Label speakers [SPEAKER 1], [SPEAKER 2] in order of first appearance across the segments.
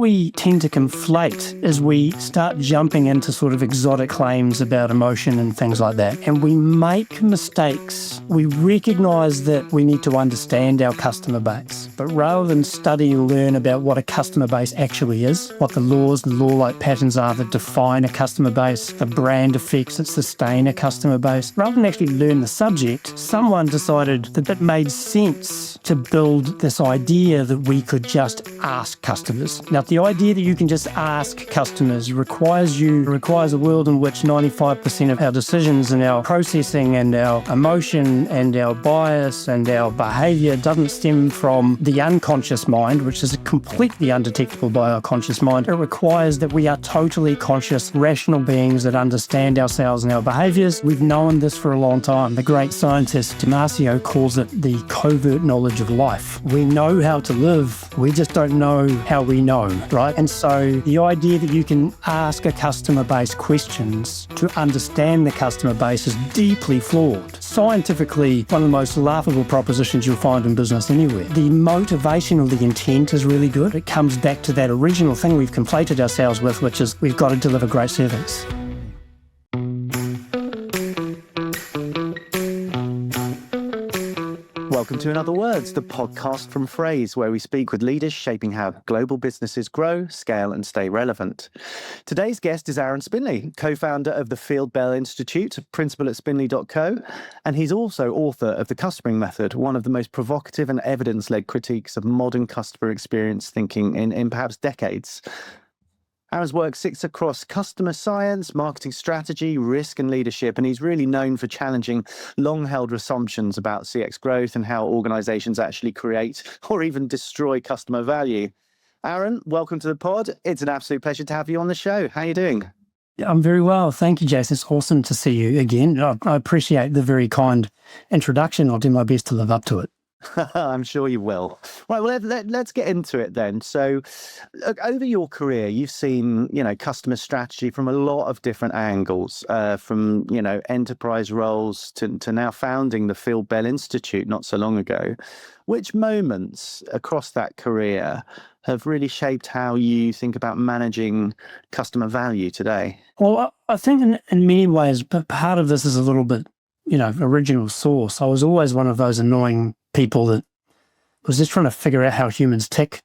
[SPEAKER 1] we tend to conflate is we start jumping into sort of exotic claims about emotion and things like that. And we make mistakes. We recognise that we need to understand our customer base. But rather than study and learn about what a customer base actually is, what the laws, the law-like patterns are that define a customer base, the brand effects that sustain a customer base, rather than actually learn the subject, someone decided that it made sense to build this idea that we could just ask customers. Now, the idea that you can just ask customers requires a world in which 95% of our decisions and our processing and our emotion and our bias and our behaviour doesn't stem from the unconscious mind, which is completely undetectable by our conscious mind. It requires that we are totally conscious, rational beings that understand ourselves and our behaviours. We've known this for a long time. The great scientist Damasio calls it the covert knowledge of life. We know how to live, we just don't know how we know, right? And so the idea that you can ask a customer base questions to understand the customer base is deeply flawed. Scientifically, one of the most laughable propositions you'll find in business anywhere. The motivation or the intent is really good. It comes back to that original thing we've conflated ourselves with, which is we've got to deliver great service.
[SPEAKER 2] Welcome to In Other Words, the podcast from Phrase, where we speak with leaders shaping how global businesses grow, scale and stay relevant. Today's guest is Aarron Spinley, co-founder of the Field Bell Institute, principal at Spinley.co, and he's also author of The Customering Method, one of the most provocative and evidence-led critiques of modern customer experience thinking in perhaps decades. Aarron's work sits across customer science, marketing strategy, risk and leadership, and he's really known for challenging long-held assumptions about CX growth and how organizations actually create or even destroy customer value. Aarron, welcome to the pod. It's an absolute pleasure to have you on the show. How are you doing?
[SPEAKER 1] Yeah, I'm very well. Thank you, Jason. It's awesome to see you again. I appreciate the very kind introduction. I'll do my best to live up to it.
[SPEAKER 2] I'm sure you will. Right, well, let's get into it then. So, look, over your career, you've seen, customer strategy from a lot of different angles, from, enterprise roles to now founding the Field Bell Institute not so long ago. Which moments across that career have really shaped how you think about managing customer value today?
[SPEAKER 1] Well, I think in many ways, part of this is a little bit, original source. I was always one of those annoying people that was just trying to figure out how humans tick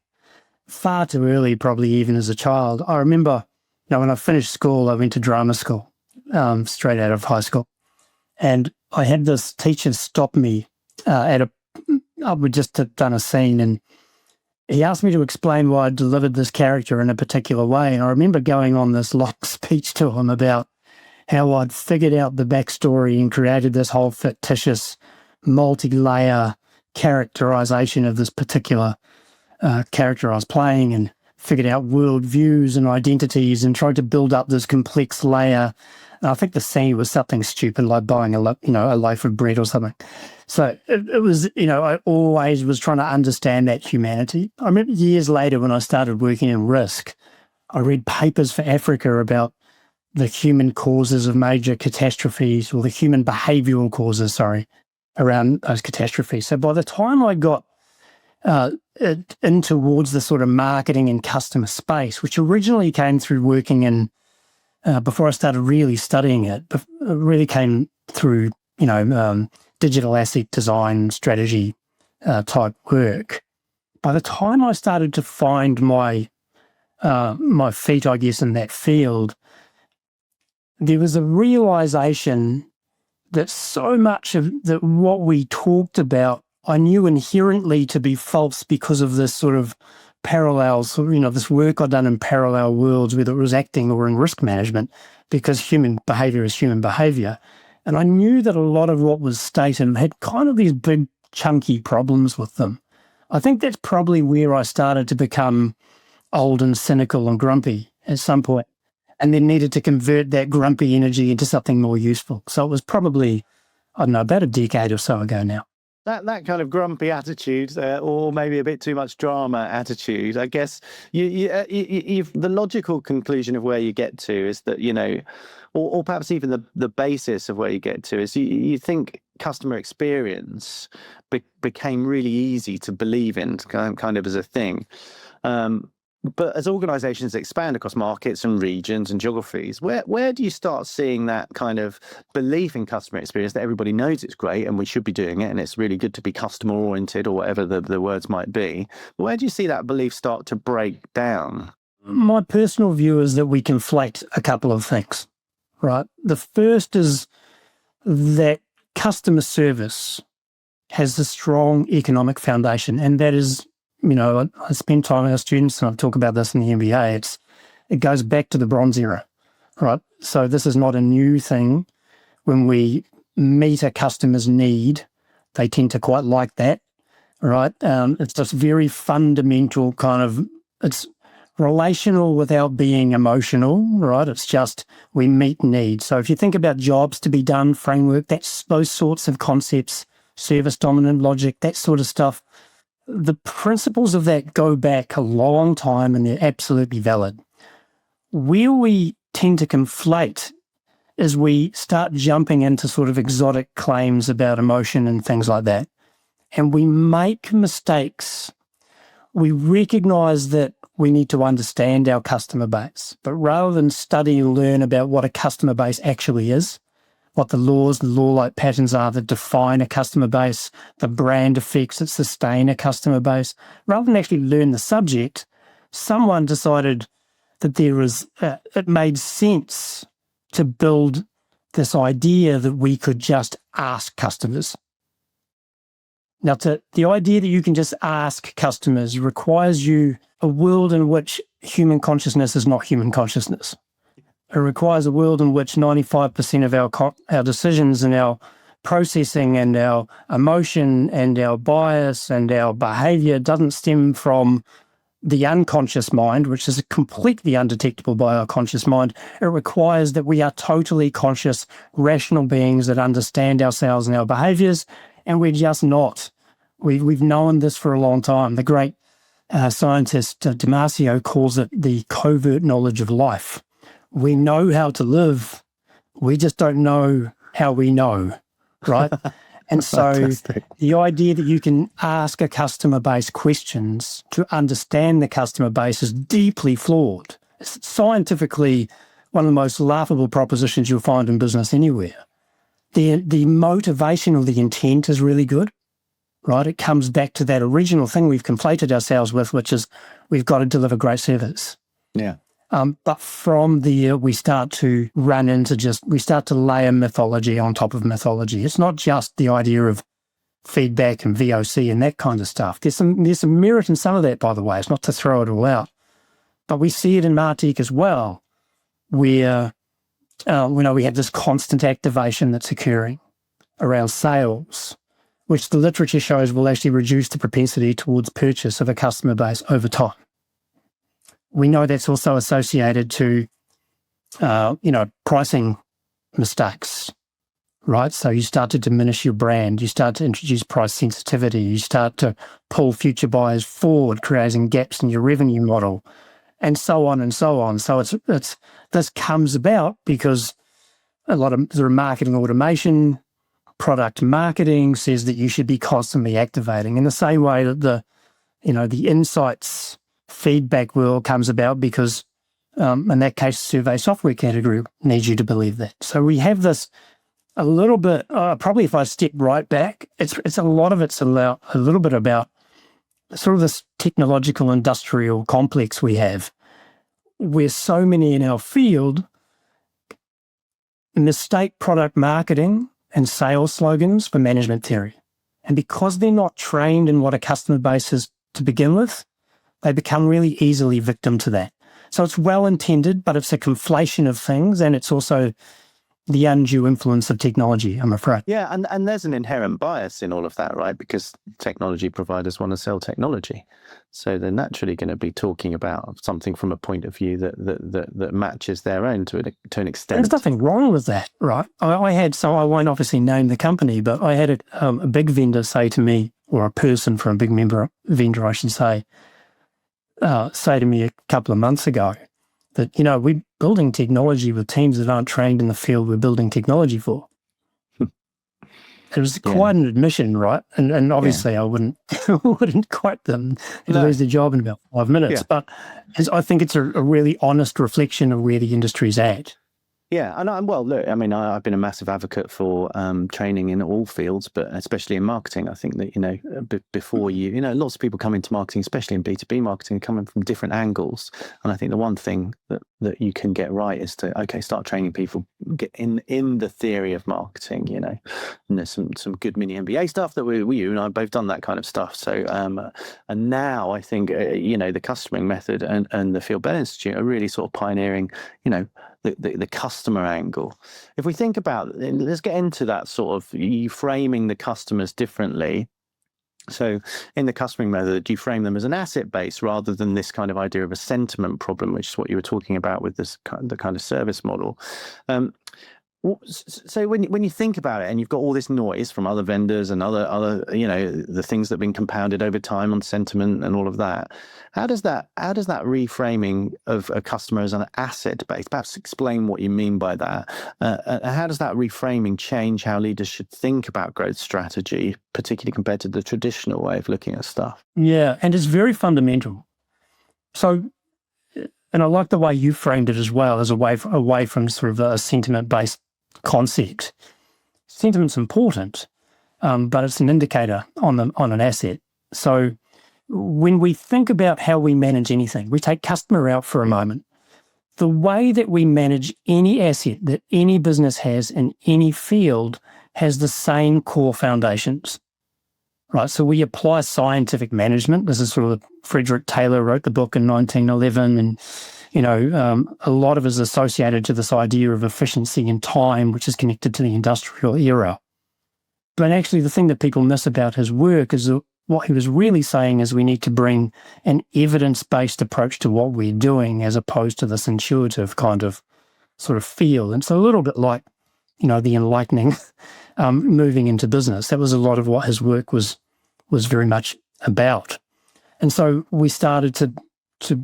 [SPEAKER 1] far too early, probably even as a child. I remember, when I finished school, I went to drama school, straight out of high school. And I had this teacher stop me I would just have done a scene, and he asked me to explain why I delivered this character in a particular way. And I remember going on this long speech to him about how I'd figured out the backstory and created this whole fictitious multi-layer characterization of this particular character I was playing, and figured out worldviews and identities and tried to build up this complex layer. And I think the scene was something stupid like buying a loaf of bread or something. So it was, I always was trying to understand that humanity. I remember years later when I started working in risk, I read papers for Africa about the human causes of major catastrophes, or the human behavioural causes, around those catastrophes. So by the time I got in towards the sort of marketing and customer space, which originally came through working in, before I started really studying it, it really came through, digital asset design strategy type work. By the time I started to find my feet, I guess, in that field, there was a realization that so much of what we talked about, I knew inherently to be false because of this sort of parallels, this work I'd done in parallel worlds, whether it was acting or in risk management, because human behavior is human behavior. And I knew that a lot of what was stated had kind of these big, chunky problems with them. I think that's probably where I started to become old and cynical and grumpy at some point, and then needed to convert that grumpy energy into something more useful. So it was probably, about a decade or so ago now.
[SPEAKER 2] That kind of grumpy attitude, or maybe a bit too much drama attitude, I guess the logical conclusion of where you get to is that, or perhaps even the basis of where you get to is you think customer experience became really easy to believe in, kind of as a thing. But as organizations expand across markets and regions and geographies, where do you start seeing that kind of belief in customer experience that everybody knows it's great and we should be doing it and it's really good to be customer oriented or whatever the words might be? Where do you see that belief start to break down?
[SPEAKER 1] My personal view is that we conflate a couple of things, right? The first is that customer service has a strong economic foundation, and that is, I spend time with our students, and I talk about this in the MBA. It goes back to the Bronze Era, right? So this is not a new thing. When we meet a customer's need, they tend to quite like that, right? It's just very fundamental it's relational without being emotional, right? It's just we meet needs. So if you think about jobs to be done framework, that's those sorts of concepts, service dominant logic, that sort of stuff. The principles of that go back a long time and they're absolutely valid. Where we tend to conflate is we start jumping into sort of exotic claims about emotion and things like that. And we make mistakes. We recognize that we need to understand our customer base, but rather than study and learn about what a customer base actually is, what the law-like patterns are that define a customer base, the brand effects that sustain a customer base. Rather than actually learn the subject, someone decided that it made sense to build this idea that we could just ask customers. Now, the idea that you can just ask customers requires you a world in which human consciousness is not human consciousness. It requires a world in which 95% of our decisions and our processing and our emotion and our bias and our behavior doesn't stem from the unconscious mind, which is completely undetectable by our conscious mind. It requires that we are totally conscious, rational beings that understand ourselves and our behaviors, and we're just not. We've known this for a long time. The great scientist Damasio calls it the covert knowledge of life. We know how to live, we just don't know how we know, right? And so
[SPEAKER 2] Fantastic.
[SPEAKER 1] The idea that you can ask a customer base questions to understand the customer base is deeply flawed. It's scientifically one of the most laughable propositions you'll find in business anywhere. The motivation or the intent is really good, right? It comes back to that original thing we've conflated ourselves with, which is we've got to deliver great service.
[SPEAKER 2] Yeah.
[SPEAKER 1] But from there, we start to layer mythology on top of mythology. It's not just the idea of feedback and VOC and that kind of stuff. There's some merit in some of that, by the way. It's not to throw it all out. But we see it in Martech as well, where we have this constant activation that's occurring around sales, which the literature shows will actually reduce the propensity towards purchase of a customer base over time. We know that's also associated to, pricing mistakes, right? So you start to diminish your brand, you start to introduce price sensitivity, you start to pull future buyers forward, creating gaps in your revenue model, and so on and so on. So this comes about because a lot of sort of marketing automation, product marketing says that you should be constantly activating in the same way that the insights feedback world comes about because, in that case, survey software category needs you to believe that. So we have this a little bit, probably if I step right back, it's a lot of it's a little bit about sort of this technological industrial complex we have, where so many in our field mistake product marketing and sales slogans for management theory. And because they're not trained in what a customer base is to begin with, they become really easily victim to that. So it's well intended, but it's a conflation of things, and it's also the undue influence of technology, I'm afraid.
[SPEAKER 2] Yeah, and there's an inherent bias in all of that, right? Because technology providers want to sell technology. So they're naturally going to be talking about something from a point of view that matches their own to an extent.
[SPEAKER 1] There's nothing wrong with that, right? I won't obviously name the company, but I had a big vendor say to me, or a person from a big vendor, I should say to me a couple of months ago that, we're building technology with teams that aren't trained in the field we're building technology for. It was quite an admission, right? And obviously I wouldn't wouldn't quote them and lose their job in about 5 minutes. But I think it's a really honest reflection of where the industry's at.
[SPEAKER 2] Yeah, and well, look, I mean, I've been a massive advocate for training in all fields, but especially in marketing. I think that, before lots of people come into marketing, especially in B2B marketing, coming from different angles. And I think the one thing that you can get right is to, start training people, get in the theory of marketing, and there's some good mini MBA stuff that you and I both done that kind of stuff. So, and now I think, the customering method and the Field Bell Institute are really sort of pioneering, the customer angle. If we think about, let's get into that sort of you framing the customers differently. So in the customering method, you frame them as an asset base rather than this kind of idea of a sentiment problem, which is what you were talking about with the kind of service model. So when you think about it, and you've got all this noise from other vendors and other the things that have been compounded over time on sentiment and all of that, how does that reframing of a customer as an asset base, perhaps explain what you mean by that, how does that reframing change how leaders should think about growth strategy, particularly compared to the traditional way of looking at stuff?
[SPEAKER 1] Yeah, and it's very fundamental. So, and I like the way you framed it as well, as away from sort of a sentiment-based concept. Sentiment's important, but it's an indicator on an asset. So when we think about how we manage anything, we take customer out for a moment. The way that we manage any asset that any business has in any field has the same core foundations, right? So we apply scientific management. This is sort of Frederick Taylor wrote the book in 1911, and a lot of it is associated to this idea of efficiency and time, which is connected to the industrial era. But actually, the thing that people miss about his work is that what he was really saying is we need to bring an evidence-based approach to what we're doing as opposed to this intuitive kind of sort of feel. And so a little bit like, the enlightening moving into business. That was a lot of what his work was very much about. And so we started to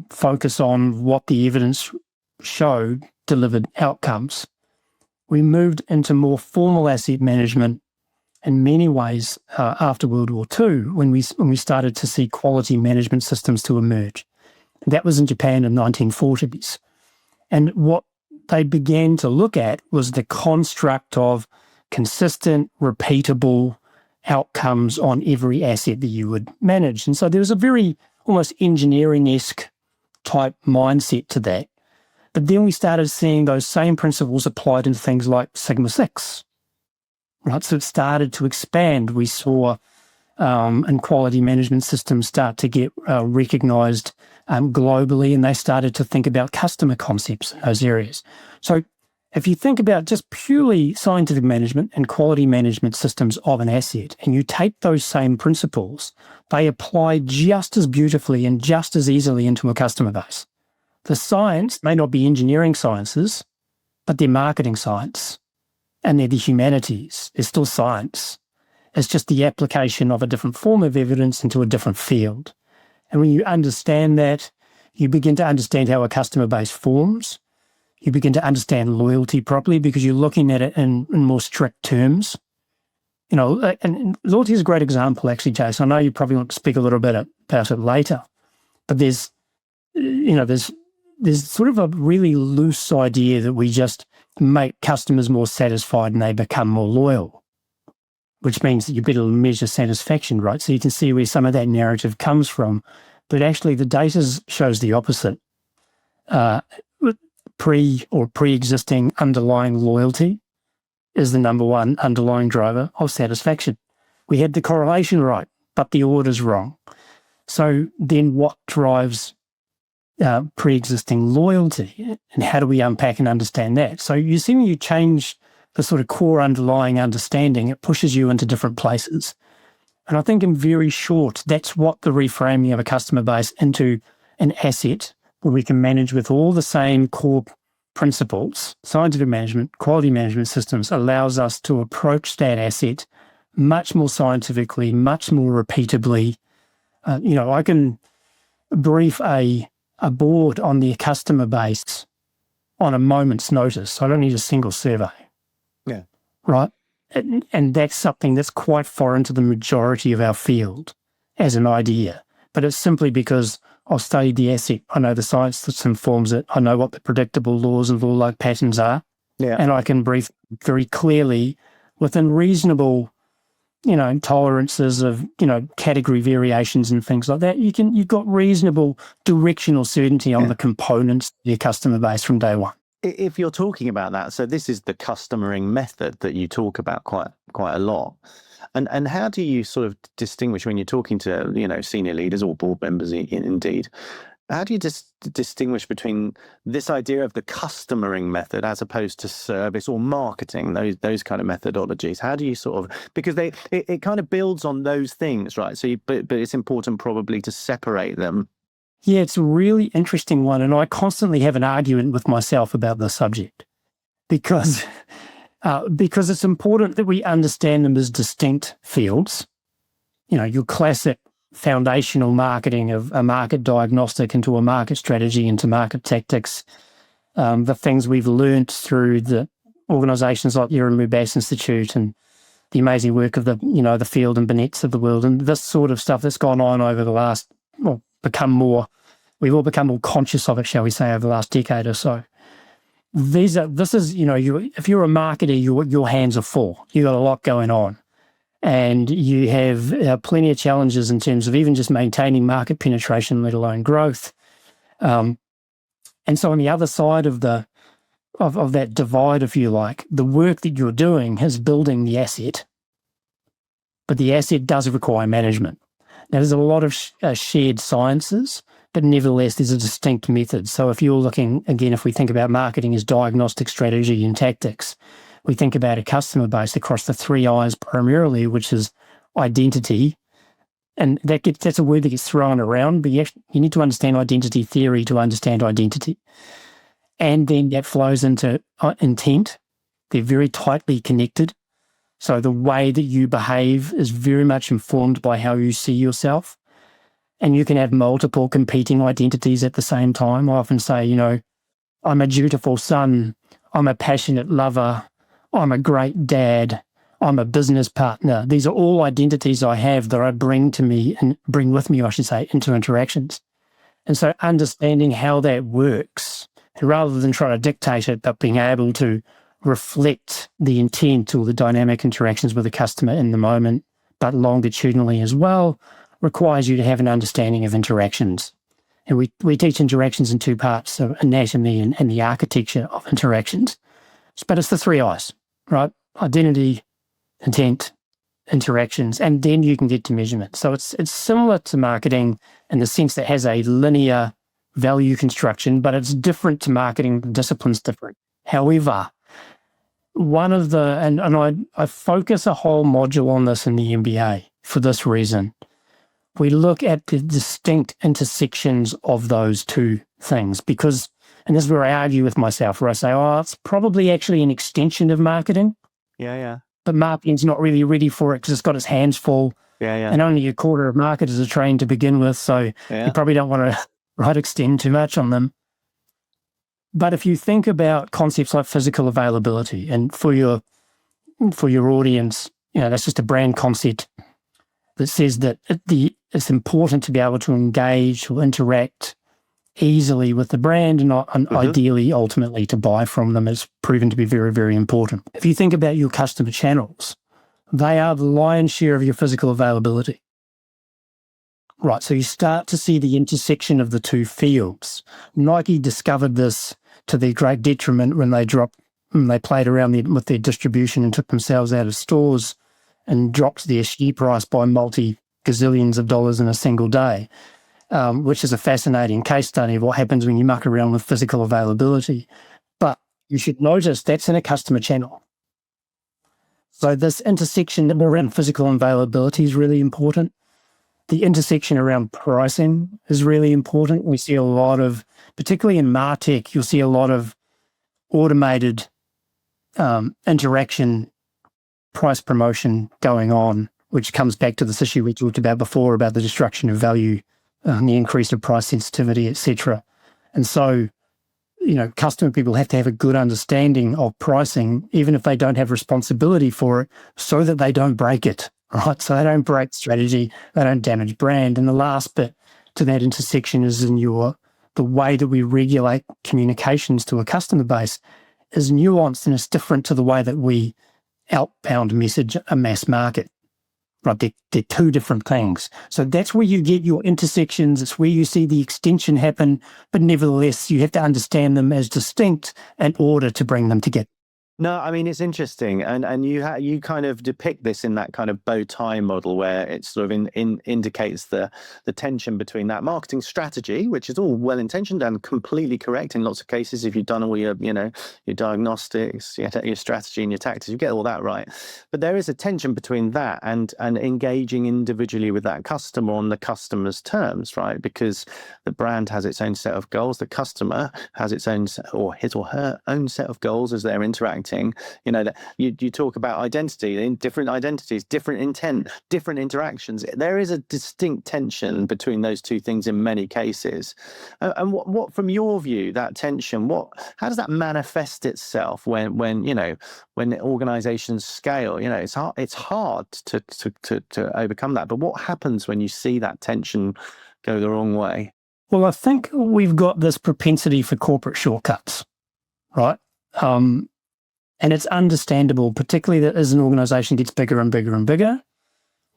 [SPEAKER 1] focus on what the evidence showed delivered outcomes. We moved into more formal asset management in many ways after World War II, when we started to see quality management systems to emerge. That was in Japan in the 1940s. And what they began to look at was the construct of consistent, repeatable outcomes on every asset that you would manage. And so there was a very almost engineering-esque type mindset to that. But then we started seeing those same principles applied into things like Sigma 6, right? So it started to expand. We saw and quality management systems start to get recognized globally, and they started to think about customer concepts in those areas. So if you think about just purely scientific management and quality management systems of an asset, and you take those same principles, they apply just as beautifully and just as easily into a customer base. The science may not be engineering sciences, but they're marketing science, and they're the humanities. It's still science. It's just the application of a different form of evidence into a different field. And when you understand that, you begin to understand how a customer base forms. You begin to understand loyalty properly because you're looking at it in more strict terms. And loyalty is a great example, actually, Jason. I know you probably want to speak a little bit about it later, but there's sort of a really loose idea that we just make customers more satisfied and they become more loyal, which means that you better measure satisfaction, right? So you can see where some of that narrative comes from. But actually, the data shows the opposite. Pre-existing underlying loyalty is the number one underlying driver of satisfaction. We had the correlation right, but the order's wrong. So then what drives pre-existing loyalty, and how do we unpack and understand that? So you see, when you change the sort of core underlying understanding, it pushes you into different places. And I think in very short, that's what the reframing of a customer base into an asset where we can manage with all the same core principles, scientific management, quality management systems, allows us to approach that asset much more scientifically, much more repeatably. I can brief a board on their customer base on a moment's notice. I don't need a single survey.
[SPEAKER 2] Yeah.
[SPEAKER 1] Right? and that's something that's quite foreign to the majority of our field as an idea. But it's simply because I've studied the asset. I know the science that informs it. I know what the predictable laws and law-like patterns are.
[SPEAKER 2] Yeah.
[SPEAKER 1] And I can brief very clearly within reasonable, tolerances of, category variations and things like that. You've got reasonable directional certainty on the components of your customer base from day one.
[SPEAKER 2] If you're talking about that, so this is the customering method that you talk about quite a lot. And how do you sort of distinguish when you're talking to, senior leaders or board members indeed? How do you distinguish between this idea of the customering method as opposed to service or marketing, those kind of methodologies? How do you sort of, because it kind of builds on those things, right? So, but it's important probably to separate them.
[SPEAKER 1] Yeah, it's a really interesting one, and I constantly have an argument with myself about the subject because it's important that we understand them as distinct fields. Your classic foundational marketing of a market diagnostic into a market strategy into market tactics, the things we've learned through the organisations like the Aarron Institute and the amazing work of the Field and Burnett's of the world, and this sort of stuff that's gone on over the last, we've all become more conscious of it, shall we say, over the last decade or so. If you're a marketer, your hands are full. You've got a lot going on. And you have plenty of challenges in terms of even just maintaining market penetration, let alone growth. And so on the other side of that divide, if you like, the work that you're doing is building the asset, but the asset does require management. Now, there's a lot of shared sciences, but nevertheless, there's a distinct method. So if you're looking, again, if we think about marketing as diagnostic strategy and tactics, we think about a customer base across the 3 I's primarily, which is identity. And that's a word that gets thrown around, but you need to understand identity theory to understand identity. And then that flows into intent. They're very tightly connected. So the way that you behave is very much informed by how you see yourself. And you can have multiple competing identities at the same time. I often say, I'm a dutiful son, I'm a passionate lover, I'm a great dad, I'm a business partner. These are all identities I have that I bring with me, into interactions. And so understanding how that works, rather than trying to dictate it, but being able to reflect the intent or the dynamic interactions with the customer in the moment, but longitudinally as well, requires you to have an understanding of interactions. And we teach interactions in 2 parts, so anatomy and the architecture of interactions. But it's the 3 I's, right? Identity, intent, interactions, and then you can get to measurement. So it's similar to marketing in the sense that it has a linear value construction, but it's different to marketing. The discipline's different. However, I focus a whole module on this in the MBA for this reason. We look at the distinct intersections of those 2 things because, and this is where I argue with myself, where I say, it's probably actually an extension of marketing.
[SPEAKER 2] Yeah.
[SPEAKER 1] But marketing's not really ready for it because it's got its hands full.
[SPEAKER 2] Yeah.
[SPEAKER 1] And only a quarter of marketers are trained to begin with, so you probably don't want to extend too much on them. But if you think about concepts like physical availability, and for your audience, that's just a brand concept that says that it's important to be able to engage or interact easily with the brand and ideally, ultimately, to buy from them is proven to be very, very important. If you think about your customer channels, they are the lion's share of your physical availability. Right, so you start to see the intersection of the 2 fields. Nike discovered this to their great detriment when they played around with their distribution and took themselves out of stores and dropped their share price by multi-gazillions of dollars in a single day, which is a fascinating case study of what happens when you muck around with physical availability. But you should notice that's in a customer channel. So this intersection around physical availability is really important. The intersection around pricing is really important. We see a lot of, particularly in MarTech, you'll see a lot of automated interaction, price promotion going on, which comes back to this issue we talked about before about the destruction of value, the increase of price sensitivity, etc. And so customer people have to have a good understanding of pricing, even if they don't have responsibility for it, so that they don't break it, right? So they don't break strategy, they don't damage brand. And the last bit to that intersection is the way that we regulate communications to a customer base is nuanced and it's different to the way that we outbound message a mass market. Right, they're two different things. So that's where you get your intersections. It's where you see the extension happen, but nevertheless, you have to understand them as distinct in order to bring them together.
[SPEAKER 2] No, I mean, it's interesting. And you kind of depict this in that kind of bow tie model where it sort of indicates the tension between that marketing strategy, which is all well-intentioned and completely correct in lots of cases. If you've done all your diagnostics, your strategy and your tactics, you get all that right. But there is a tension between that and engaging individually with that customer on the customer's terms, right? Because the brand has its own set of goals. The customer has its own, or his or her own set of goals as they're interacting. That you talk about identity, in different identities, different intent, different interactions. There is a distinct tension between those two things in many cases. And what from your view, that tension, how does that manifest itself when organizations scale? It's hard to overcome that. But what happens when you see that tension go the wrong way?
[SPEAKER 1] Well, I think we've got this propensity for corporate shortcuts, right? And it's understandable, particularly that as an organization gets bigger and bigger and bigger,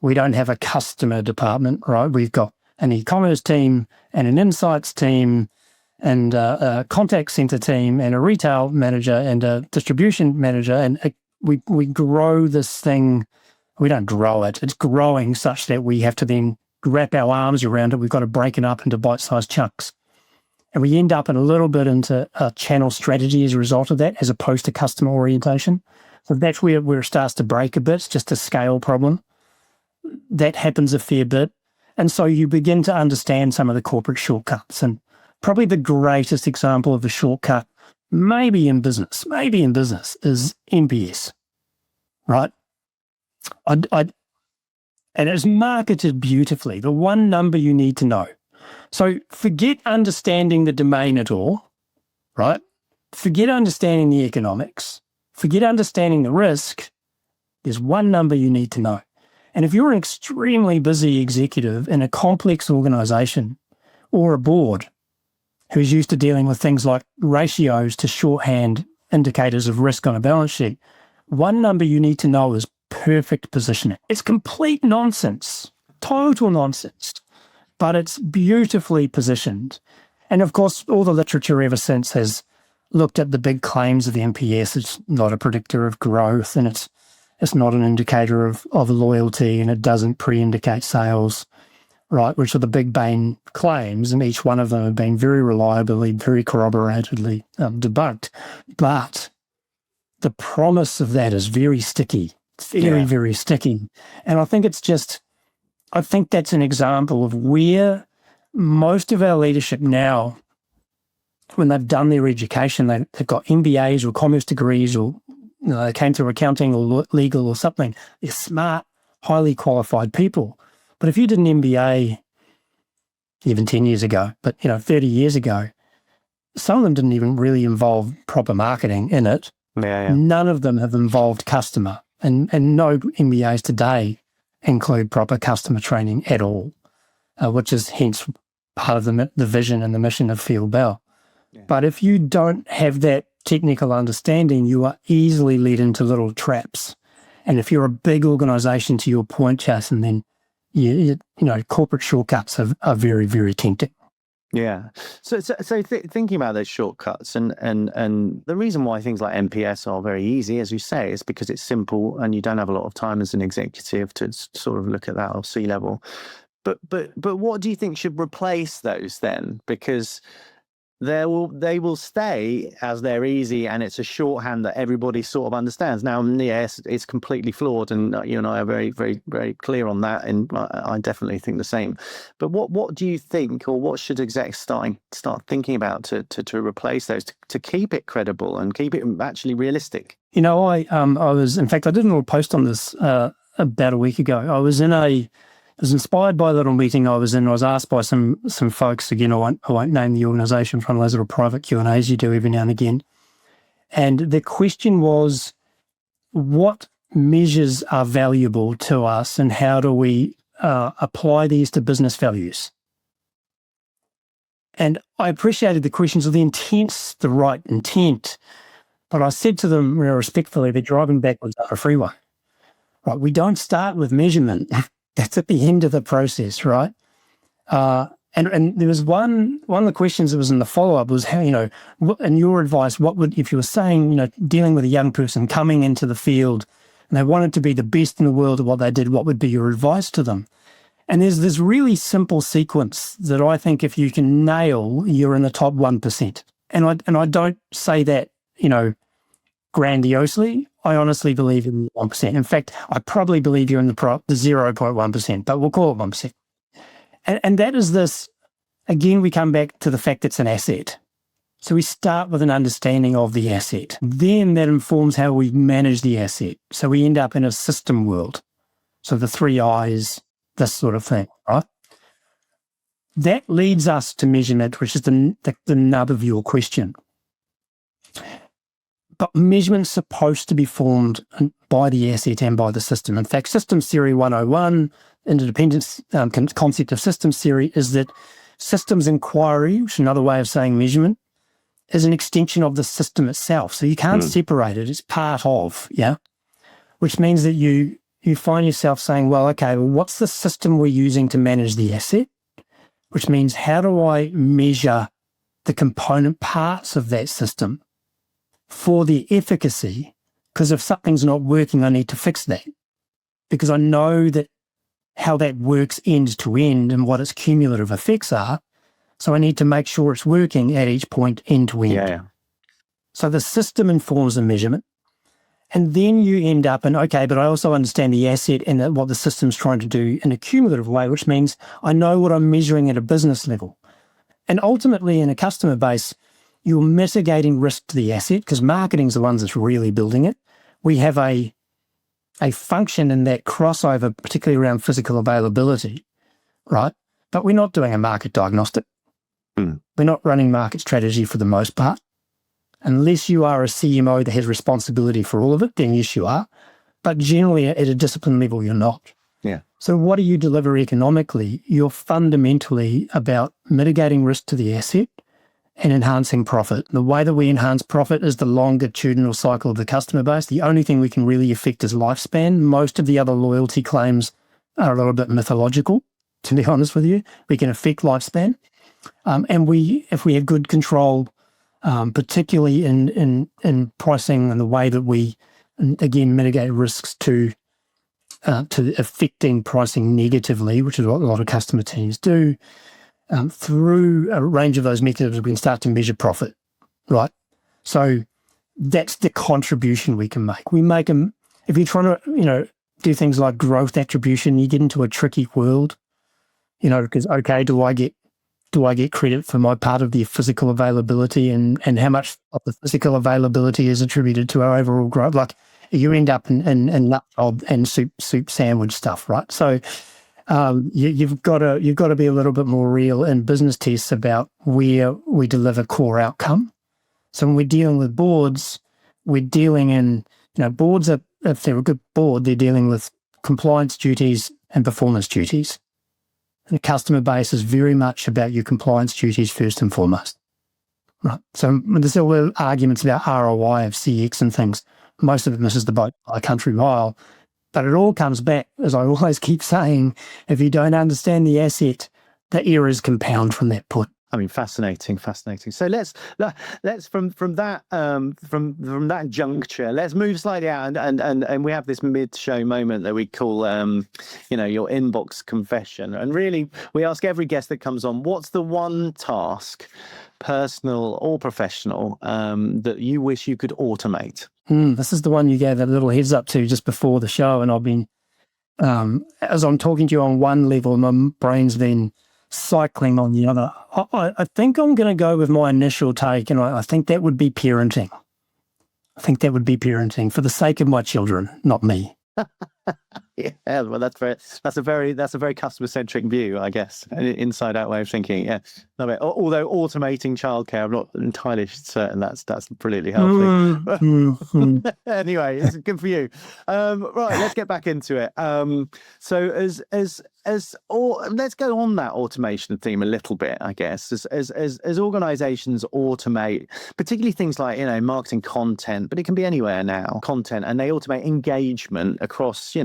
[SPEAKER 1] we don't have a customer department, right? We've got an e-commerce team and an insights team and a contact center team and a retail manager and a distribution manager. And we grow this thing. We don't grow it. It's growing such that we have to then wrap our arms around it. We've got to break it up into bite-sized chunks. And we end up a little bit into a channel strategy as a result of that, as opposed to customer orientation. So that's where it starts to break a bit. It's just a scale problem. That happens a fair bit. And so you begin to understand some of the corporate shortcuts. And probably the greatest example of a shortcut, maybe in business, is NPS, right? And it's marketed beautifully. The one number you need to know. So forget understanding the domain at all, right? Forget understanding the economics. Forget understanding the risk. There's one number you need to know. And if you're an extremely busy executive in a complex organization or a board who's used to dealing with things like ratios to shorthand indicators of risk on a balance sheet, one number you need to know is perfect positioning. It's complete nonsense, total nonsense. But it's beautifully positioned. And of course, all the literature ever since has looked at the big claims of the NPS. It's not a predictor of growth, and it's not an indicator of loyalty, and it doesn't pre-indicate sales, right, which are the big main claims, and each one of them have been very reliably, very corroboratedly debunked. But the promise of that is very sticky. It's very sticky. And I think that's an example of where most of our leadership now, when they've done their education, they've got MBAs or commerce degrees, or they came through accounting or legal or something. They're smart, highly qualified people. But if you did an MBA even 10 years ago, but 30 years ago, some of them didn't even really involve proper marketing in it.
[SPEAKER 2] Yeah.
[SPEAKER 1] None of them have involved customer, and no MBAs today include proper customer training at all, which is hence part of the vision and the mission of Field Bell. Yeah. But if you don't have that technical understanding, you are easily led into little traps. And if you're a big organization, to your point, Jason, then corporate shortcuts are very, very tempting.
[SPEAKER 2] Yeah. So thinking about those shortcuts and the reason why things like NPS are very easy, as you say, is because it's simple and you don't have a lot of time as an executive to sort of look at that or C-level. But what do you think should replace those then? Because they will stay as they're easy, and it's a shorthand that everybody sort of understands. Now, yes, it's completely flawed, and you and I are very, very, very clear on that, and I definitely think the same. But what do you think, or what should execs start thinking about to replace those, to keep it credible and keep it actually realistic?
[SPEAKER 1] I was, in fact, I did a little post on this about a week ago. I was in was inspired by a little meeting I was in. I was asked by some folks, again, I won't name the organisation, from those little private Q&As you do every now and again. And the question was, what measures are valuable to us and how do we apply these to business values? And I appreciated the questions with the right intent, but I said to them respectfully, they're driving backwards up a freeway. Right? We don't start with measurement. That's at the end of the process, right? And there was one of the questions that was in the follow-up was how, in your advice, what would, if you were saying, dealing with a young person coming into the field and they wanted to be the best in the world at what they did, what would be your advice to them? And there's this really simple sequence that I think if you can nail, you're in the top 1%. And I don't say that, grandiosely. I honestly believe in 1%. In fact, I probably believe you're in the 0.1%, but we'll call it 1%. And that is this, again, we come back to the fact it's an asset. So we start with an understanding of the asset. Then that informs how we manage the asset. So we end up in a system world. So the 3 I's, this sort of thing, right? That leads us to measurement, which is the nub of your question. But measurement's supposed to be formed by the asset and by the system. In fact, systems theory 101, interdependence concept of systems theory, is that systems inquiry, which is another way of saying measurement, is an extension of the system itself. So you can't separate it. It's part of, yeah? Which means that you find yourself saying, well, okay, what's the system we're using to manage the asset? Which means how do I measure the component parts of that system for the efficacy? Because if something's not working, I need to fix that. Because I know that how that works end to end and what its cumulative effects are. So I need to make sure it's working at each point end to end.
[SPEAKER 2] Yeah.
[SPEAKER 1] So the system informs the measurement. And then you end up in, okay, but I also understand the asset and what the system's trying to do in a cumulative way, which means I know what I'm measuring at a business level. And ultimately, in a customer base, you're mitigating risk to the asset because marketing's the ones that's really building it. We have a function in that crossover, particularly around physical availability, right? But we're not doing a market diagnostic. We're not running market strategy for the most part. Unless you are a CMO that has responsibility for all of it, then yes, you are. But generally, at a discipline level, you're not.
[SPEAKER 2] Yeah.
[SPEAKER 1] So what do you deliver economically? You're fundamentally about mitigating risk to the asset and enhancing profit. The way that we enhance profit is the longitudinal cycle of the customer base. The only thing we can really affect is lifespan. Most of the other loyalty claims are a little bit mythological, to be honest with you. We can affect lifespan. And if we have good control, particularly in pricing and the way that we, again, mitigate risks to affecting pricing negatively, which is what a lot of customer teams do, through a range of those mechanisms, we can start to measure profit, right? So that's the contribution we can make. We make them, if you're trying to, do things like growth attribution, you get into a tricky world, because, okay, do I get credit for my part of the physical availability and how much of the physical availability is attributed to our overall growth? Like you end up in nut job and soup sandwich stuff, right? So you've got to be a little bit more real in business tests about where we deliver core outcome. So when we're dealing with boards, we're dealing in, boards are, if they're a good board, they're dealing with compliance duties and performance duties. And the customer base is very much about your compliance duties first and foremost. Right. So there's all the arguments about ROI of CX and things. Most of it misses the boat by a country mile. But it all comes back, as I always keep saying, if you don't understand the asset, the errors compound from that point.
[SPEAKER 2] I mean, fascinating. So let's from that juncture, let's move slightly out and we have this mid-show moment that we call your inbox confession. And really, we ask every guest that comes on, what's the one task, personal or professional, that you wish you could automate?
[SPEAKER 1] This is the one you gave a little heads up to just before the show, and I've been, as I'm talking to you on one level, my brain's been cycling on the other. I think I'm going to go with my initial take, and I think that would be parenting. I think that would be parenting for the sake of my children, not me.
[SPEAKER 2] Yeah, well, that's a very customer centric view, I guess, an inside out way of thinking. Yeah, love it. Although automating childcare, I'm not entirely certain that's brilliantly helpful. Anyway, it's good for you. Right, let's get back into it. So let's go on that automation theme a little bit, I guess. As organizations automate, particularly things like, marketing content, but it can be anywhere now, content, and they automate engagement across,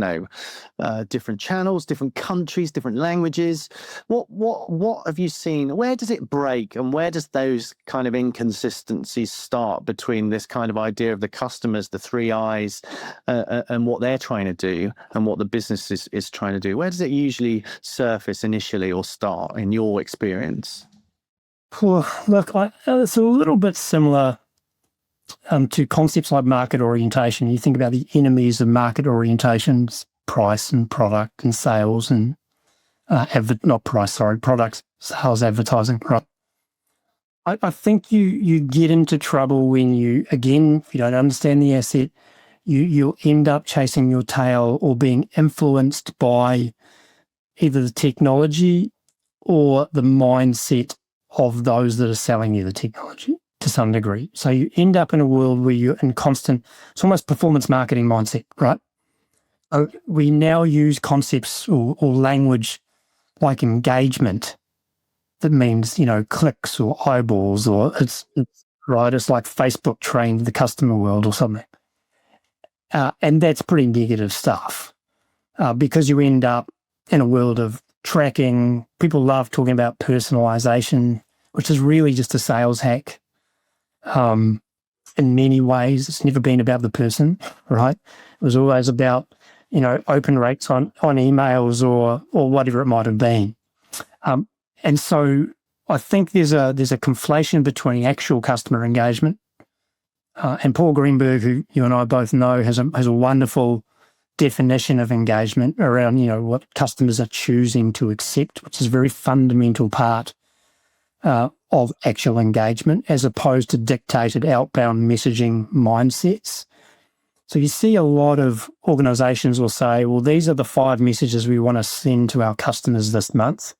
[SPEAKER 2] different channels, different countries, different languages. What have you seen? Where does it break, and where does those kind of inconsistencies start between this kind of idea of the customers, the three I's, and what they're trying to do and what the business is trying to do? Where does it usually surface initially or start in your experience?
[SPEAKER 1] Well, look, it's a little bit similar to concepts like market orientation. You think about the enemies of market orientations: price and product and sales and product, sales, advertising. Right. I think you get into trouble when if you don't understand the asset, you'll end up chasing your tail or being influenced by either the technology or the mindset of those that are selling you the technology to some degree. So you end up in a world where you're in constant, it's almost performance marketing mindset, right? So we now use concepts or language like engagement that means, clicks or eyeballs, or it's like Facebook trained the customer world or something. And that's pretty negative stuff because you end up in a world of tracking. People love talking about personalization, which is really just a sales hack. In many ways, it's never been about the person, right? It was always about, open rates on emails or whatever it might have been. And so I think there's a conflation between actual customer engagement and Paul Greenberg, who you and I both know, has a wonderful definition of engagement around, what customers are choosing to accept, which is a very fundamental part of actual engagement, as opposed to dictated outbound messaging mindsets. So you see a lot of organizations will say, well, these are the 5 messages we want to send to our customers this month.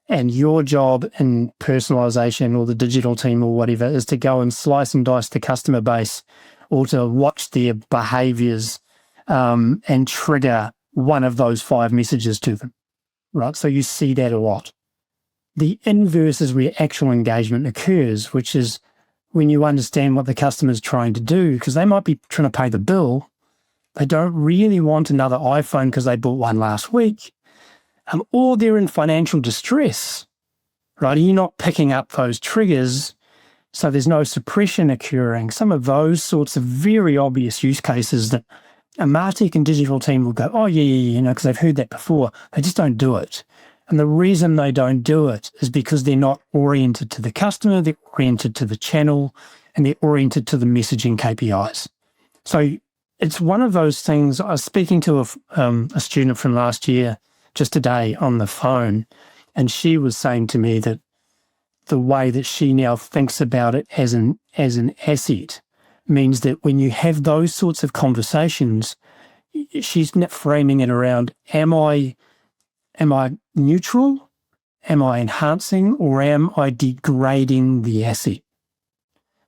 [SPEAKER 1] And your job in personalization or the digital team or whatever is to go and slice and dice the customer base or to watch their behaviors and trigger one of those 5 messages to them, right? So you see that a lot. The inverse is where actual engagement occurs, which is when you understand what the customer is trying to do, because they might be trying to pay the bill. They don't really want another iPhone because they bought one last week. Or they're in financial distress, right? You're not picking up those triggers, so there's no suppression occurring. Some of those sorts of very obvious use cases that a MarTech and digital team will go, oh, yeah, because they've heard that before. They just don't do it. And the reason they don't do it is because they're not oriented to the customer, they're oriented to the channel, and they're oriented to the messaging KPIs. So it's one of those things. I was speaking to a student from last year just today on the phone, and she was saying to me that the way that she now thinks about it as an asset means that when you have those sorts of conversations, she's not framing it around, am I neutral? Am I enhancing, or am I degrading the asset?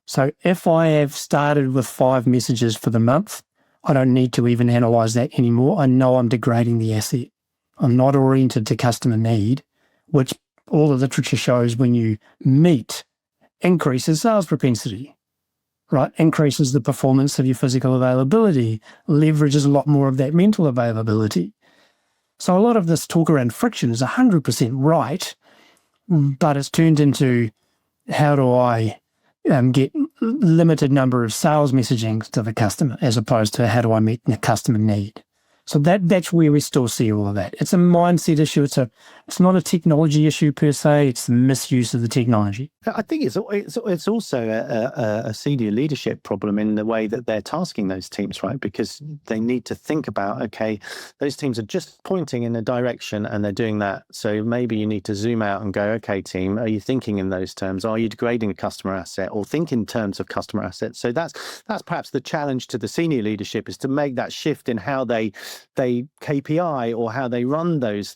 [SPEAKER 1] So if I have started with 5 messages for the month, I don't need to even analyze that anymore. I know I'm degrading the asset. I'm not oriented to customer need, which all the literature shows when you meet increases sales propensity, right? Increases the performance of your physical availability, leverages a lot more of that mental availability. So a lot of this talk around friction is 100% right, but it's turned into how do I get limited number of sales messaging to the customer as opposed to how do I meet the customer need. So that's where we still see all of that. It's a mindset issue. It's not a technology issue per se. It's the misuse of the technology.
[SPEAKER 2] I think it's also a senior leadership problem in the way that they're tasking those teams, right? Because they need to think about, okay, those teams are just pointing in a direction and they're doing that. So maybe you need to zoom out and go, okay, team, are you thinking in those terms? Are you degrading a customer asset, or think in terms of customer assets? So that's perhaps the challenge to the senior leadership, is to make that shift in how they KPI or how they run those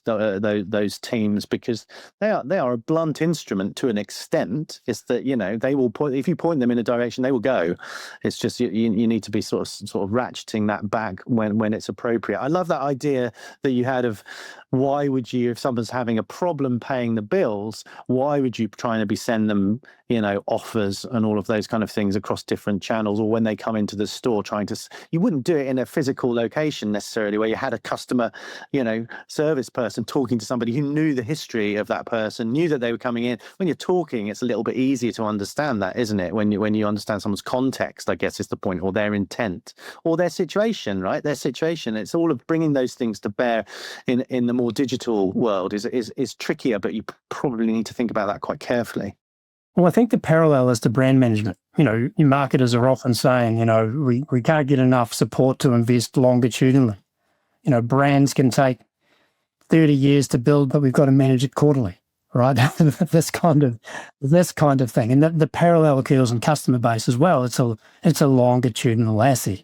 [SPEAKER 2] teams, because they are a blunt instrument to an extent. Is that, they will point, if you point them in a direction, they will go. It's just you need to be sort of ratcheting that back when it's appropriate. I love that idea that you had of, why would you, if someone's having a problem paying the bills, why would you try and send them offers and all of those kind of things across different channels, or when they come into the store you wouldn't do it in a physical location necessarily, where you had a customer service person talking to somebody who knew the history of that person, knew that they were coming in. When you're talking, it's a little bit easier to understand that, isn't it? When you understand someone's context, I guess, is the point, or their intent, or their situation, right? Their situation. It's all of bringing those things to bear in the more digital world is trickier, but you probably need to think about that quite carefully.
[SPEAKER 1] Well, I think the parallel is to brand management. Your marketers are often saying, we can't get enough support to invest longitudinally. Brands can take 30 years to build, but we've got to manage it quarterly, right? this kind of thing. And the parallel occurs in customer base as well. It's a longitudinal asset.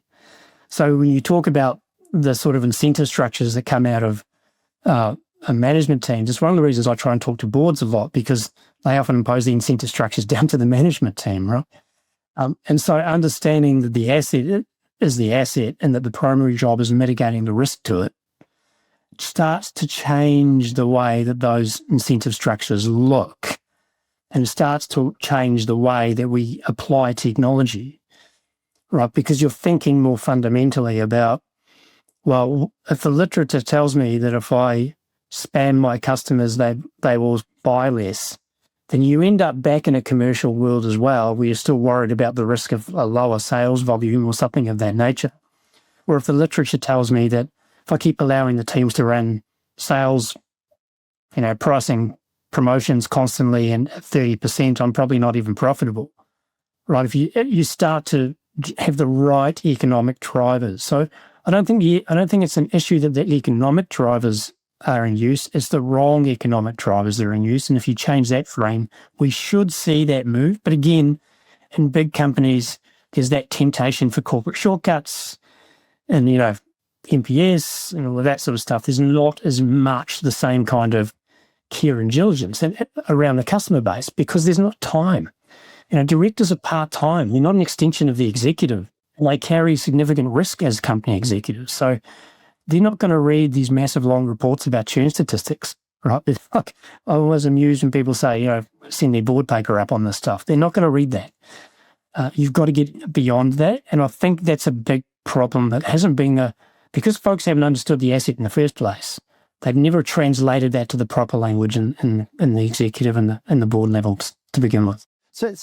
[SPEAKER 1] So when you talk about the sort of incentive structures that come out of a management team, it's one of the reasons I try and talk to boards a lot, because they often impose the incentive structures down to the management team, right? And so understanding that the asset is the asset and that the primary job is mitigating the risk to it starts to change the way that those incentive structures look, and starts to change the way that we apply technology, right? Because you're thinking more fundamentally about, well, if the literature tells me that if I spam my customers, they will buy less, then you end up back in a commercial world as well, where you're still worried about the risk of a lower sales volume or something of that nature. Or if the literature tells me that if I keep allowing the teams to run sales, pricing promotions constantly and at 30%, I'm probably not even profitable, right? If you start to have the right economic drivers. So I don't think it's an issue that the economic drivers are in use. It's the wrong economic drivers that are in use. And if you change that frame, we should see that move. But again, in big companies, there's that temptation for corporate shortcuts and, NPS and all of that sort of stuff. There's not as much the same kind of care and diligence around the customer base, because there's not time. Directors are part-time. They're not an extension of the executive. And they carry significant risk as company executives. So they're not going to read these massive long reports about churn statistics, right? I always amused when people say, send their board paper up on this stuff. They're not going to read that. You've got to get beyond that. And I think that's a big problem that hasn't been because folks haven't understood the asset in the first place. They've never translated that to the proper language in the executive and the board levels to begin with.
[SPEAKER 2] So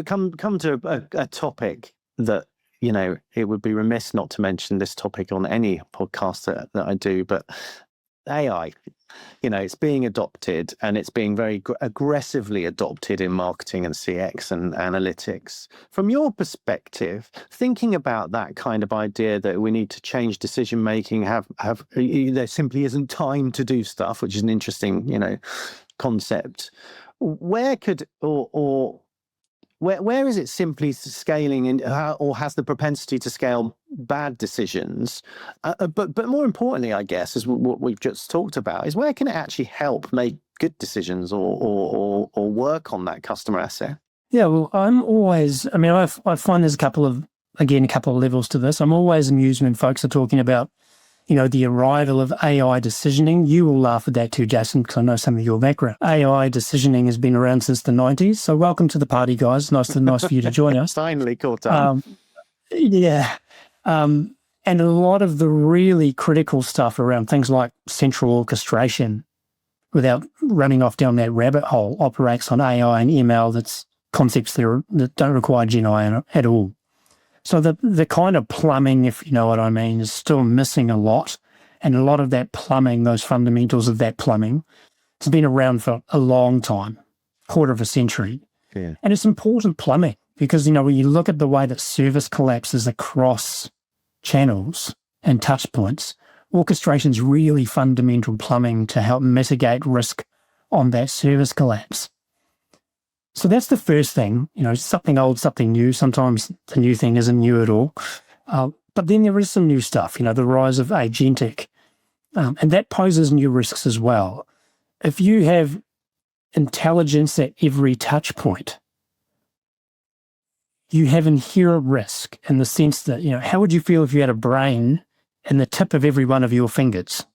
[SPEAKER 2] come to a topic that, it would be remiss not to mention this topic on any podcast that I do, but AI, it's being adopted, and it's being very aggressively adopted in marketing and CX and analytics. From your perspective, thinking about that kind of idea that we need to change decision making, there simply isn't time to do stuff, which is an interesting, concept. Where could where is it simply scaling or has the propensity to scale bad decisions? But more importantly, I guess, is what we've just talked about, is where can it actually help make good decisions or work on that customer asset?
[SPEAKER 1] Yeah, well, I find there's a couple of levels to this. I'm always amused when folks are talking about, the arrival of AI decisioning. You will laugh at that too, Jason, because I know some of your background. AI decisioning has been around since the 90s. So welcome to the party, guys. Nice for you to join us.
[SPEAKER 2] Finally caught up.
[SPEAKER 1] And a lot of the really critical stuff around things like central orchestration, without running off down that rabbit hole, operates on AI and ML. That's concepts that don't require Gen AI at all. So the kind of plumbing, if you know what I mean, is still missing a lot. And a lot of that plumbing, those fundamentals of that plumbing, has been around for a long time. quarter of a century.
[SPEAKER 2] Yeah.
[SPEAKER 1] And it's important plumbing because, when you look at the way that service collapses across channels and touch points, orchestration is really fundamental plumbing to help mitigate risk on that service collapse. So that's the first thing, something old, something new. Sometimes the new thing isn't new at all. But then there is some new stuff, the rise of agentic. And that poses new risks as well. If you have intelligence at every touch point, you have inherent risk in the sense that, how would you feel if you had a brain in the tip of every one of your fingers?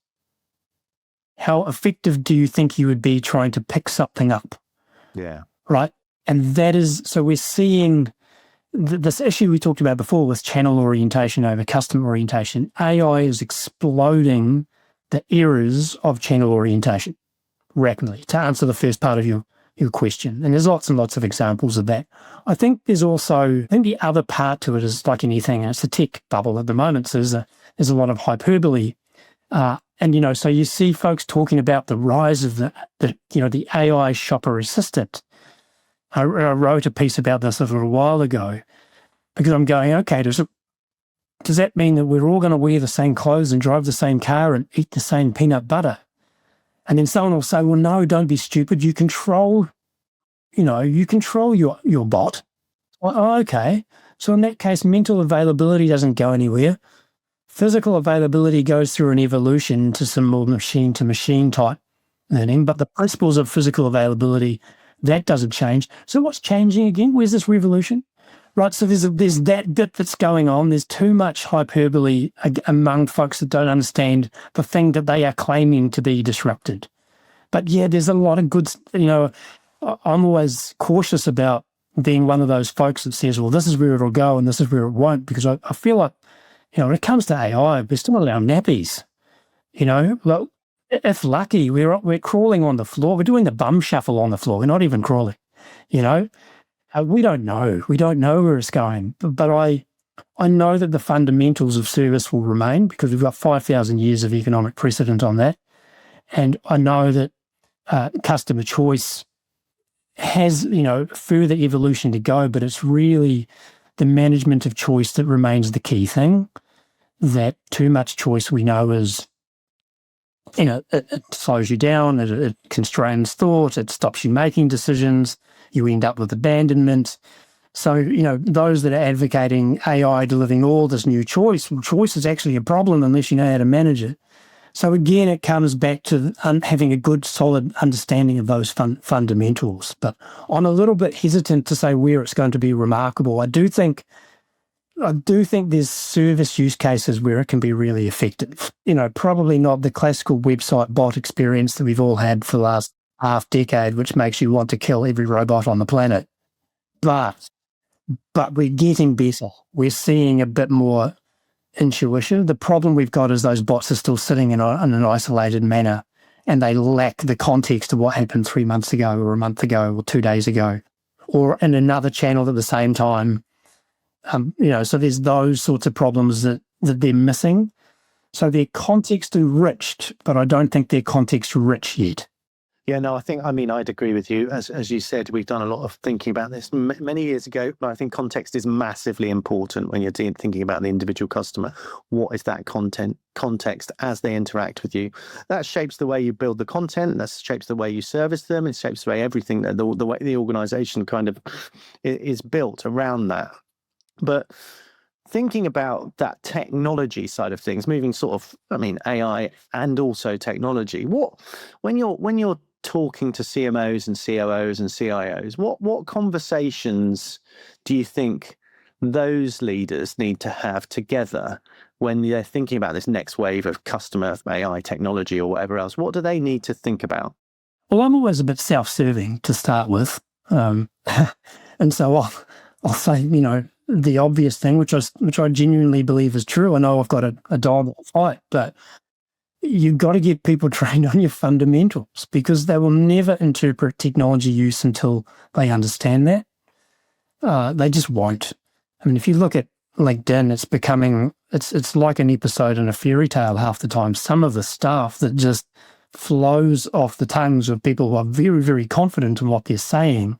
[SPEAKER 1] How effective do you think you would be trying to pick something up?
[SPEAKER 2] Yeah.
[SPEAKER 1] Right? And that is, so we're seeing this issue we talked about before with channel orientation over customer orientation. AI is exploding the errors of channel orientation rapidly, to answer the first part of your question. And there's lots and lots of examples of that. I think there's also, the other part to it is like anything, and it's a tech bubble at the moment, so there's a lot of hyperbole. And, so you see folks talking about the rise of the AI shopper assistant. I wrote a piece about this a little while ago because I'm going, okay, does that mean that we're all going to wear the same clothes and drive the same car and eat the same peanut butter? And then someone will say, well, no, don't be stupid. You control your bot. Well, oh, okay. So in that case, mental availability doesn't go anywhere. Physical availability goes through an evolution to some more machine-to-machine type learning, but the principles of physical availability, that doesn't change. So what's changing again? Where's this revolution? Right, so there's that bit that's going on. There's too much hyperbole among folks that don't understand the thing that they are claiming to be disrupted. But yeah, there's a lot of good, I'm always cautious about being one of those folks that says, well, this is where it'll go and this is where it won't, because I feel like, when it comes to AI, we're still in our nappies. Well, if lucky, we're crawling on the floor. We're doing the bum shuffle on the floor. We're not even crawling, We don't know. We don't know where it's going. But I know that the fundamentals of service will remain because we've got 5,000 years of economic precedent on that. And I know that customer choice has, further evolution to go, but it's really the management of choice that remains the key thing. That too much choice we know is, it slows you down, it constrains thought, it stops you making decisions, you end up with abandonment. So, those that are advocating AI delivering all this new choice, well, choice is actually a problem unless you know how to manage it. So again, it comes back to having a good, solid understanding of those fundamentals. But I'm a little bit hesitant to say where it's going to be remarkable. I do think there's service use cases where it can be really effective. Probably not the classical website bot experience that we've all had for the last half decade, which makes you want to kill every robot on the planet. But we're getting better. We're seeing a bit more intuition. The problem we've got is those bots are still sitting in an isolated manner and they lack the context of what happened 3 months ago or a month ago or 2 days ago or in another channel at the same time. So there's those sorts of problems that they're missing. So they're context enriched, but I don't think they're context rich yet.
[SPEAKER 2] Yeah, no, I'd agree with you. As you said, we've done a lot of thinking about this many years ago, but I think context is massively important when you're thinking about the individual customer. What is that context as they interact with you? That shapes the way you build the content, that shapes the way you service them, it shapes the way everything, the way the organization kind of is built around that. But thinking about that technology side of things, moving sort of, AI and also technology, when you're talking to CMOs and COOs and CIOs, what conversations do you think those leaders need to have together when they're thinking about this next wave of customer AI technology or whatever else? What do they need to think about?
[SPEAKER 1] Well, I'm always a bit self-serving to start with. And so I'll say, the obvious thing, which I genuinely believe is true. I know I've got a dog fight, but you've got to get people trained on your fundamentals because they will never interpret technology use until they understand that. They just won't. If you look at LinkedIn, it's like an episode in a fairy tale half the time. Some of the stuff that just flows off the tongues of people who are very, very confident in what they're saying.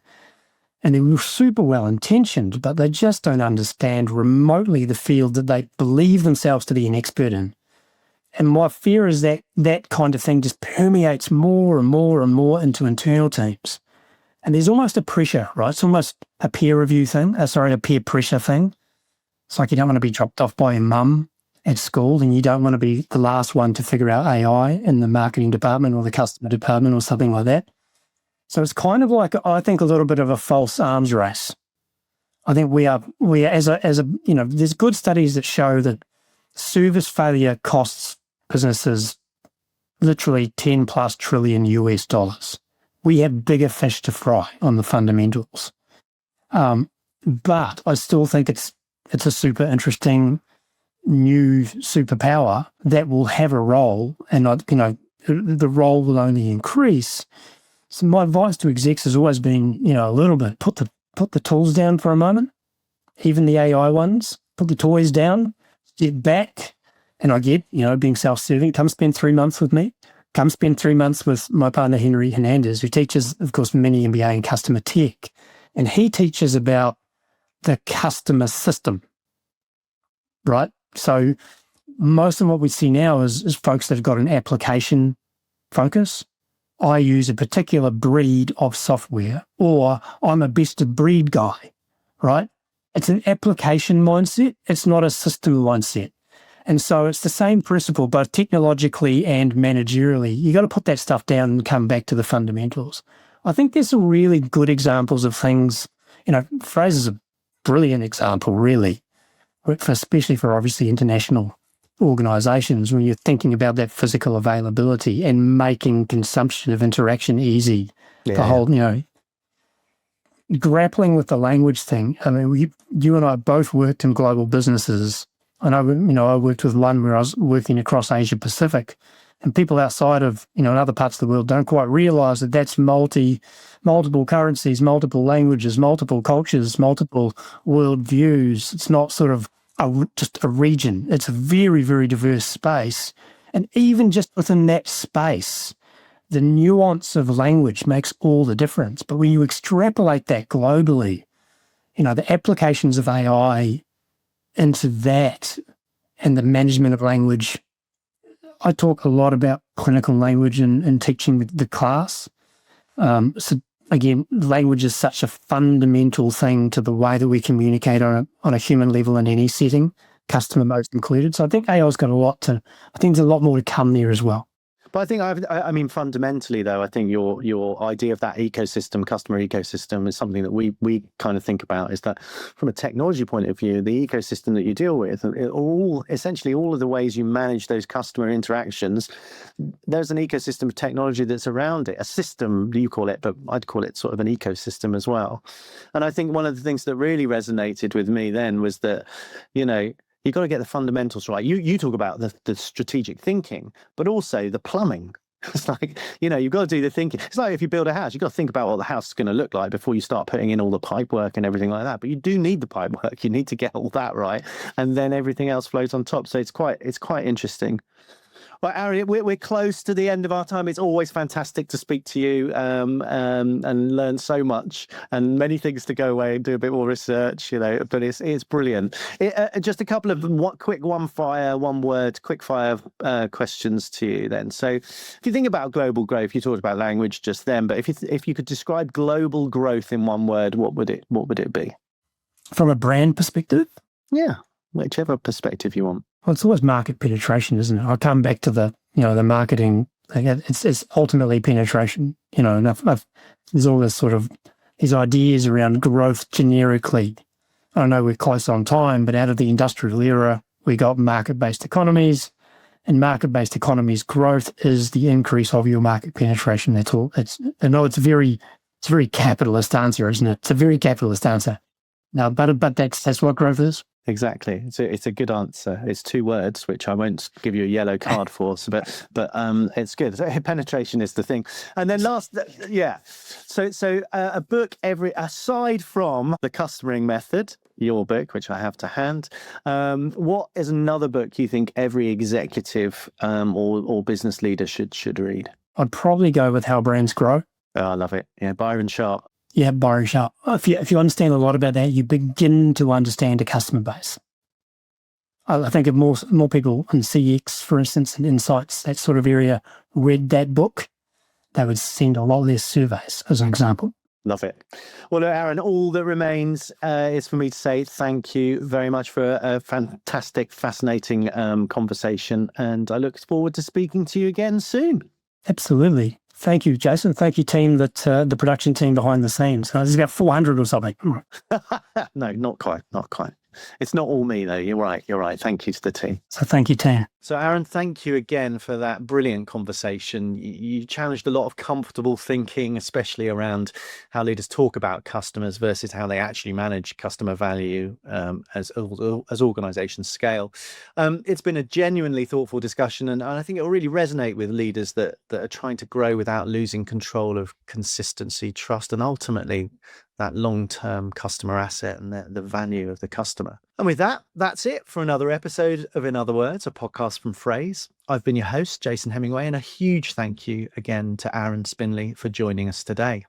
[SPEAKER 1] And they're super well-intentioned, but they just don't understand remotely the field that they believe themselves to be an expert in. And my fear is that that kind of thing just permeates more and more and more into internal teams. And there's almost a pressure, right? It's almost a peer review thing, a peer pressure thing. It's like you don't want to be dropped off by your mum at school, and you don't want to be the last one to figure out AI in the marketing department or the customer department or something like that. So it's kind of like, I think, a little bit of a false arms race. I think we are as a there's good studies that show that service failure costs businesses literally 10 plus trillion US dollars. We have bigger fish to fry on the fundamentals. But I still think it's a super interesting new superpower that will have a role, and the role will only increase. So my advice to execs has always been, a little bit, put the tools down for a moment, even the AI ones, put the toys down, step back, and I get, being self-serving, come spend 3 months with me, come spend 3 months with my partner, Henry Hernandez, who teaches, of course, mini MBA in customer tech, and he teaches about the customer system, right? So most of what we see now is folks that have got an application focus. I use a particular breed of software, or I'm a best of breed guy, right? It's an application mindset. It's not a system mindset. And so it's the same principle, both technologically and managerially. You got to put that stuff down and come back to the fundamentals. I think there's some really good examples of things. Fraser's a brilliant example, really, especially for obviously international organizations, when you're thinking about that physical availability and making consumption of interaction easy. Yeah. The whole, grappling with the language thing. I mean, you and I both worked in global businesses. And I worked with one where I was working across Asia Pacific, and people outside of, in other parts of the world don't quite realize that that's multiple currencies, multiple languages, multiple cultures, multiple worldviews. It's not sort of just a region. It's a very, very diverse space. And even just within that space, the nuance of language makes all the difference. But when you extrapolate that globally, the applications of AI into that and the management of language. I talk a lot about clinical language and teaching the class. So again, language is such a fundamental thing to the way that we communicate on a human level in any setting, customer most included. So I think AI's got I think there's a lot more to come there as well.
[SPEAKER 2] But I think fundamentally, though, I think your idea of that ecosystem, customer ecosystem, is something that we kind of think about, is that from a technology point of view, the ecosystem that you deal with, essentially all of the ways you manage those customer interactions, there's an ecosystem of technology that's around it, a system, you call it, but I'd call it sort of an ecosystem as well. And I think one of the things that really resonated with me then was that, you've got to get the fundamentals right. You talk about the strategic thinking, but also the plumbing. It's like, you've got to do the thinking. It's like if you build a house, you've got to think about what the house is going to look like before you start putting in all the pipe work and everything like that. But you do need the pipe work. You need to get all that right. And then everything else flows on top. So it's quite interesting. Well, Aarron, we're close to the end of our time. It's always fantastic to speak to you and learn so much, and many things to go away and do a bit more research, but it's brilliant. Just a couple of quick quick-fire questions to you then. So if you think about global growth, you talked about language just then, but if you could describe global growth in one word, what would it be?
[SPEAKER 1] From a brand perspective?
[SPEAKER 2] Yeah, whichever perspective you want.
[SPEAKER 1] Well, it's always market penetration, isn't it? I come back to the marketing thing. It's ultimately penetration. There's all this sort of these ideas around growth generically. I know we're close on time, but out of the industrial era, we got market-based economies, and market-based economies growth is the increase of your market penetration. That's all. I know it's a very capitalist answer, isn't it? It's a very capitalist answer. No, but that's what growth is.
[SPEAKER 2] Exactly. It's a good answer. It's 2 words, which I won't give you a yellow card for. But it's good. So penetration is the thing. And then last, yeah. So a book aside from The Customering Method, your book, which I have to hand. What is another book you think every executive or business leader should read?
[SPEAKER 1] I'd probably go with how brands grow.
[SPEAKER 2] Oh, I love it. Yeah, Byron Sharp.
[SPEAKER 1] Yeah, Byron Sharp. If you understand a lot about that, you begin to understand a customer base. I think if more people in CX, for instance, and insights, that sort of area, read that book, they would send a lot less surveys, as an example.
[SPEAKER 2] Love it. Well, Aarron, all that remains is for me to say thank you very much for a fantastic, fascinating conversation. And I look forward to speaking to you again soon.
[SPEAKER 1] Absolutely. Thank you, Jason. Thank you, team, the production team behind the scenes. There's about 400 or something.
[SPEAKER 2] No, not quite. It's not all me, though. You're right. Thank you to the team.
[SPEAKER 1] So thank you, team.
[SPEAKER 2] So, Aarron, thank you again for that brilliant conversation. You challenged a lot of comfortable thinking, especially around how leaders talk about customers versus how they actually manage customer value as organizations scale. It's been a genuinely thoughtful discussion, and I think it will really resonate with leaders that are trying to grow without losing control of consistency, trust, and ultimately that long-term customer asset and the value of the customer. And with that, that's it for another episode of In Other Words, a podcast from Phrase. I've been your host, Jason Hemingway, and a huge thank you again to Aarron Spinley for joining us today.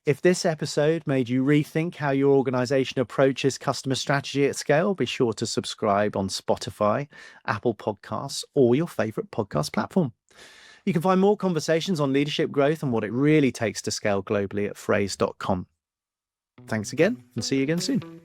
[SPEAKER 2] If this episode made you rethink how your organization approaches customer strategy at scale, be sure to subscribe on Spotify, Apple Podcasts, or your favorite podcast platform. You can find more conversations on leadership growth and what it really takes to scale globally at phrase.com. Thanks again, and see you again soon.